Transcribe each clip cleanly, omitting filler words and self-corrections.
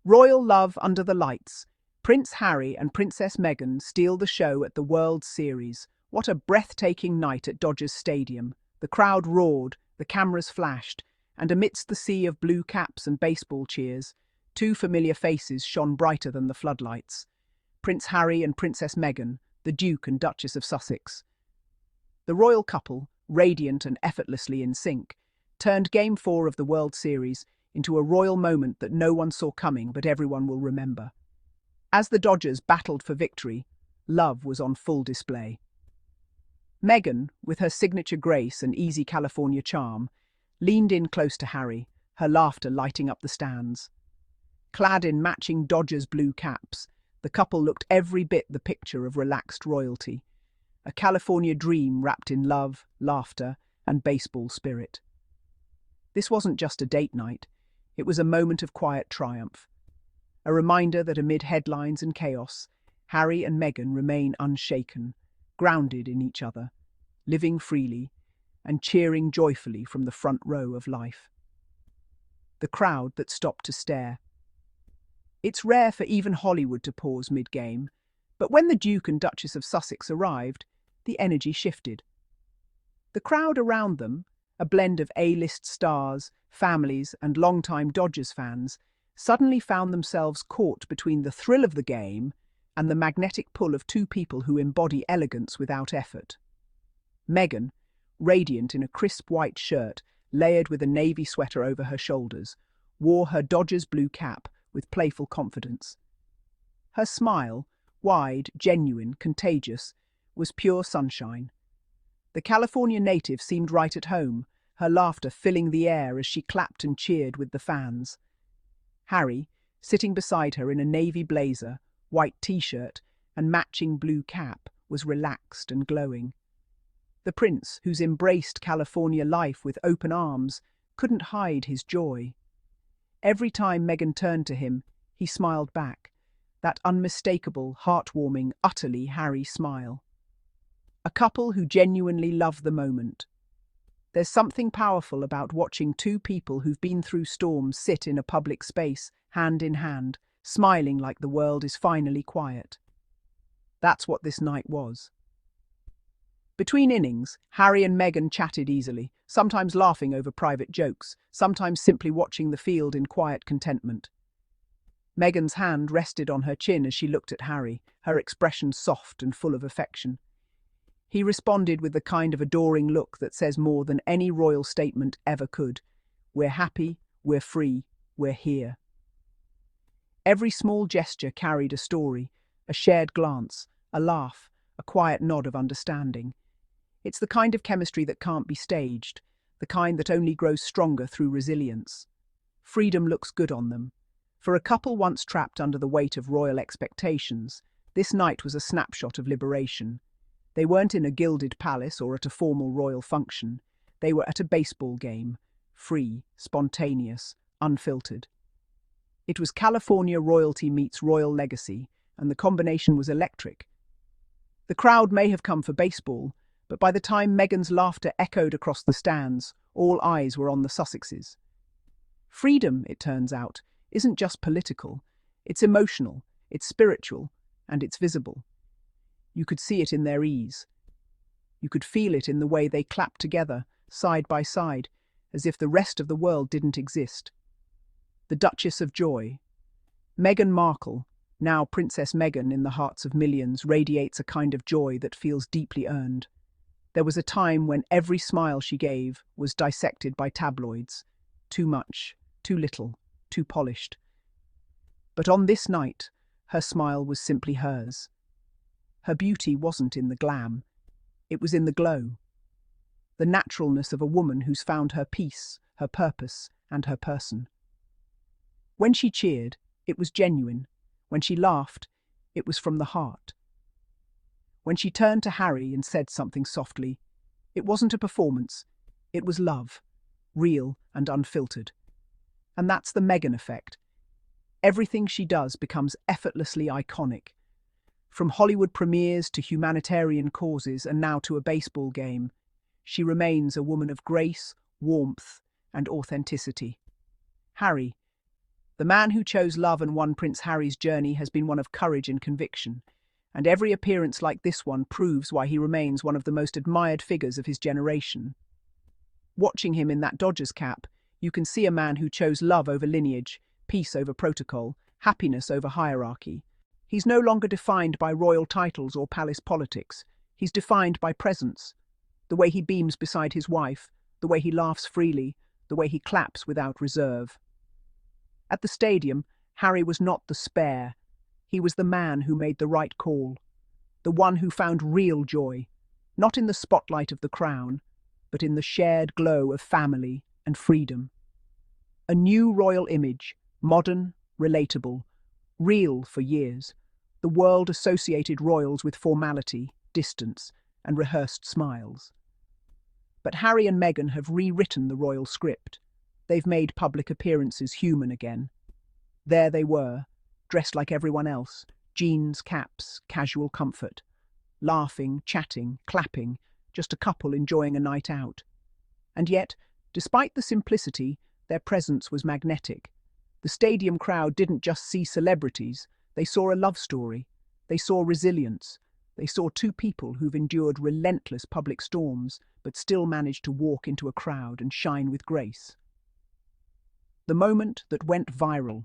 Royal love under the lights. Prince Harry and Princess Meghan steal the show at the World Series. What a breathtaking night at Dodgers Stadium. The crowd roared, the cameras flashed, and amidst the sea of blue caps and baseball cheers, two familiar faces shone brighter than the floodlights. Prince Harry and Princess Meghan, the Duke and Duchess of Sussex. The royal couple, radiant and effortlessly in sync, turned Game 4 of the World Series into a royal moment that no one saw coming but everyone will remember. As the Dodgers battled for victory, love was on full display. Meghan, with her signature grace and easy California charm, leaned in close to Harry, her laughter lighting up the stands. Clad in matching Dodgers blue caps, the couple looked every bit the picture of relaxed royalty, a California dream wrapped in love, laughter, and baseball spirit. This wasn't just a date night, it was a moment of quiet triumph. A reminder that amid headlines and chaos, Harry and Meghan remain unshaken, grounded in each other, living freely, and cheering joyfully from the front row of life. The crowd that stopped to stare. It's rare for even Hollywood to pause mid-game, but when the Duke and Duchess of Sussex arrived, the energy shifted. The crowd around them, a blend of A-list stars, families, and longtime Dodgers fans, suddenly found themselves caught between the thrill of the game and the magnetic pull of two people who embody elegance without effort. Meghan, radiant in a crisp white shirt layered with a navy sweater over her shoulders, wore her Dodgers blue cap with playful confidence. Her smile, wide, genuine, contagious, was pure sunshine. The California native seemed right at home, her laughter filling the air as she clapped and cheered with the fans. Harry, sitting beside her in a navy blazer, white t-shirt, and matching blue cap, was relaxed and glowing. The prince, who's embraced California life with open arms, couldn't hide his joy. Every time Meghan turned to him, he smiled back, that unmistakable, heartwarming, utterly Harry smile. A couple who genuinely love the moment. There's something powerful about watching two people who've been through storms sit in a public space, hand in hand, smiling like the world is finally quiet. That's what this night was. Between innings, Harry and Meghan chatted easily, sometimes laughing over private jokes, sometimes simply watching the field in quiet contentment. Meghan's hand rested on her chin as she looked at Harry, her expression soft and full of affection. He responded with the kind of adoring look that says more than any royal statement ever could. We're happy, we're free, we're here. Every small gesture carried a story, a shared glance, a laugh, a quiet nod of understanding. It's the kind of chemistry that can't be staged, the kind that only grows stronger through resilience. Freedom looks good on them. For a couple once trapped under the weight of royal expectations, this night was a snapshot of liberation. They weren't in a gilded palace or at a formal royal function. They were at a baseball game, free, spontaneous, unfiltered. It was California royalty meets royal legacy, and the combination was electric. The crowd may have come for baseball, but by the time Meghan's laughter echoed across the stands, all eyes were on the Sussexes. Freedom, it turns out, isn't just political. It's emotional, it's spiritual, and it's visible. You could see it in their ease. You could feel it in the way they clapped together, side by side, as if the rest of the world didn't exist. The Duchess of Joy. Meghan Markle, now Princess Meghan in the hearts of millions, radiates a kind of joy that feels deeply earned. There was a time when every smile she gave was dissected by tabloids. Too much, too little, too polished. But on this night, her smile was simply hers. Her beauty wasn't in the glam, it was in the glow. The naturalness of a woman who's found her peace, her purpose, and her person. When she cheered, it was genuine. When she laughed, it was from the heart. When she turned to Harry and said something softly, it wasn't a performance, it was love, real and unfiltered. And that's the Meghan effect. Everything she does becomes effortlessly iconic. From Hollywood premieres to humanitarian causes and now to a baseball game, she remains a woman of grace, warmth, and authenticity. Harry, The man who chose love and won Prince Harry's journey has been one of courage and conviction, and every appearance like this one proves why he remains one of the most admired figures of his generation. Watching him in that Dodgers cap, you can see a man who chose love over lineage, peace over protocol, happiness over hierarchy. He's no longer defined by royal titles or palace politics. He's defined by presence. The way he beams beside his wife, the way he laughs freely, the way he claps without reserve. At the stadium, Harry was not the spare. He was the man who made the right call, the one who found real joy, not in the spotlight of the crown, but in the shared glow of family and freedom. A new royal image, modern, relatable, real for years. The world associated royals with formality, distance, and rehearsed smiles. But Harry and Meghan have rewritten the royal script. They've made public appearances human again. There they were, dressed like everyone else, jeans, caps, casual comfort. Laughing, chatting, clapping, just a couple enjoying a night out. And yet, despite the simplicity, their presence was magnetic. The stadium crowd didn't just see celebrities, they saw a love story. They saw resilience. They saw two people who've endured relentless public storms, but still managed to walk into a crowd and shine with grace. The moment that went viral.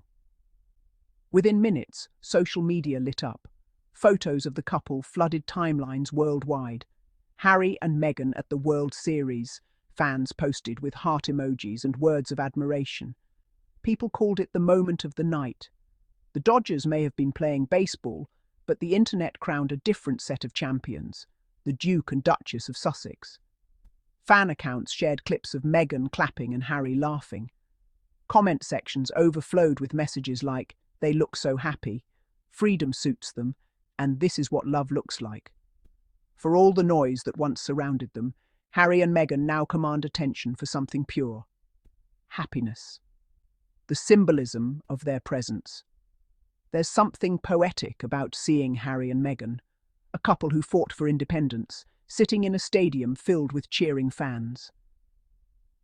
Within minutes, social media lit up. Photos of the couple flooded timelines worldwide. Harry and Meghan at the World Series. Fans posted with heart emojis and words of admiration. People called it the moment of the night. The Dodgers may have been playing baseball, but the internet crowned a different set of champions, the Duke and Duchess of Sussex. Fan accounts shared clips of Meghan clapping and Harry laughing. Comment sections overflowed with messages like, "They look so happy," "Freedom suits them," and "This is what love looks like." For all the noise that once surrounded them, Harry and Meghan now command attention for something pure. Happiness. The symbolism of their presence. There's something poetic about seeing Harry and Meghan, a couple who fought for independence, sitting in a stadium filled with cheering fans.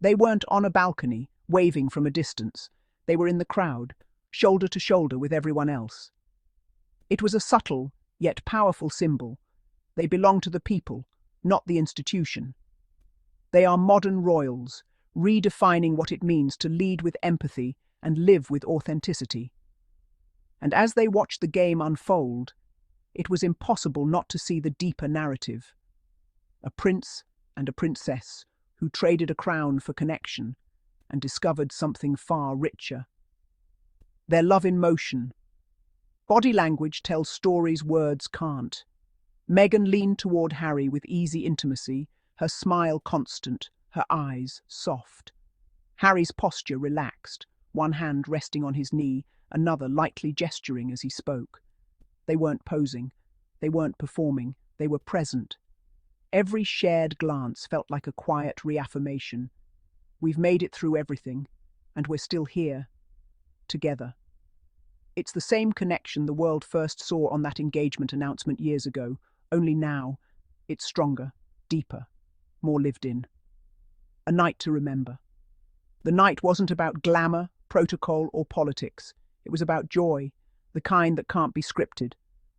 They weren't on a balcony, waving from a distance. They were in the crowd, shoulder to shoulder with everyone else. It was a subtle, yet powerful symbol. They belong to the people, not the institution. They are modern royals, redefining what it means to lead with empathy and live with authenticity. And as they watched the game unfold, it was impossible not to see the deeper narrative. A prince and a princess who traded a crown for connection and discovered something far richer. Their love in motion. Body language tells stories words can't. Meghan leaned toward Harry with easy intimacy, her smile constant, her eyes soft. Harry's posture relaxed, one hand resting on his knee, another lightly gesturing as he spoke. They weren't posing. They weren't performing. They were present. Every shared glance felt like a quiet reaffirmation. We've made it through everything, and we're still here, together. It's the same connection the world first saw on that engagement announcement years ago, only now it's stronger, deeper, more lived in. A night to remember. The night wasn't about glamour, protocol, or politics. It was about joy, the kind that can't be scripted.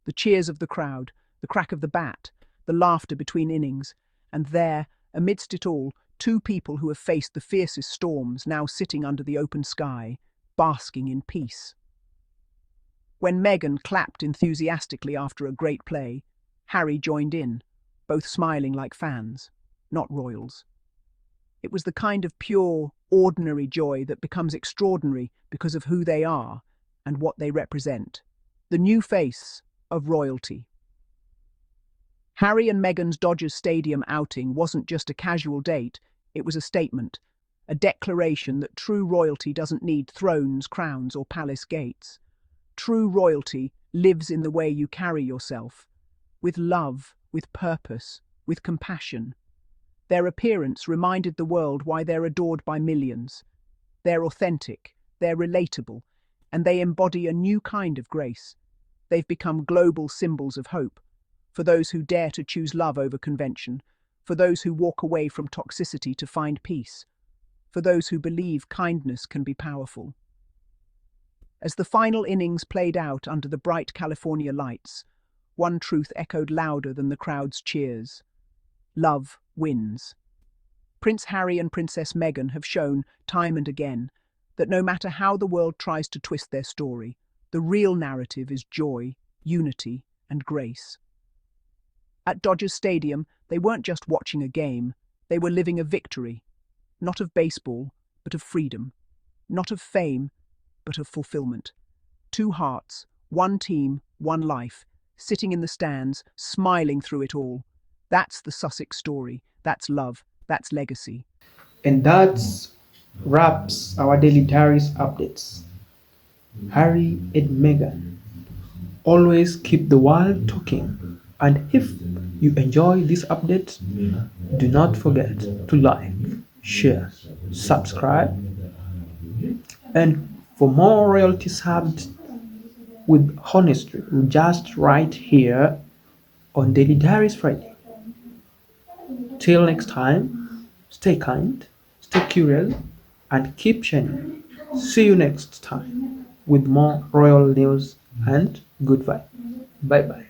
The cheers of the crowd, the crack of the bat, the laughter between innings, and there, amidst it all, two people who have faced the fiercest storms now sitting under the open sky, basking in peace. When Meghan clapped enthusiastically after a great play, Harry joined in, both smiling like fans, not royals. It was the kind of pure, ordinary joy that becomes extraordinary because of who they are and what they represent. The new face of royalty. Harry and Meghan's Dodgers Stadium outing wasn't just a casual date, it was a statement, a declaration that true royalty doesn't need thrones, crowns, or palace gates. True royalty lives in the way you carry yourself, with love, with purpose, with compassion. Their appearance reminded the world why they're adored by millions. They're authentic, they're relatable, and they embody a new kind of grace. They've become global symbols of hope, for those who dare to choose love over convention, for those who walk away from toxicity to find peace, for those who believe kindness can be powerful. As the final innings played out under the bright California lights, one truth echoed louder than the crowd's cheers. Love wins. Prince Harry and Princess Meghan have shown, time and again, that no matter how the world tries to twist their story, the real narrative is joy, unity, and grace. At Dodgers Stadium, they weren't just watching a game, they were living a victory, not of baseball, but of freedom, not of fame, but of fulfillment. Two hearts, one team, one life, sitting in the stands, smiling through it all. That's the Sussex story. That's love. That's legacy. And that wraps our daily diaries updates. Harry and Meghan. Always keep the world talking. And if you enjoy this update, do not forget to like, share, subscribe, and for more royalty served with honesty, just right here on Daily Diaries Friday. Till next time, stay kind, stay curious, and keep shining. See you next time with more royal news and good vibe. Bye bye.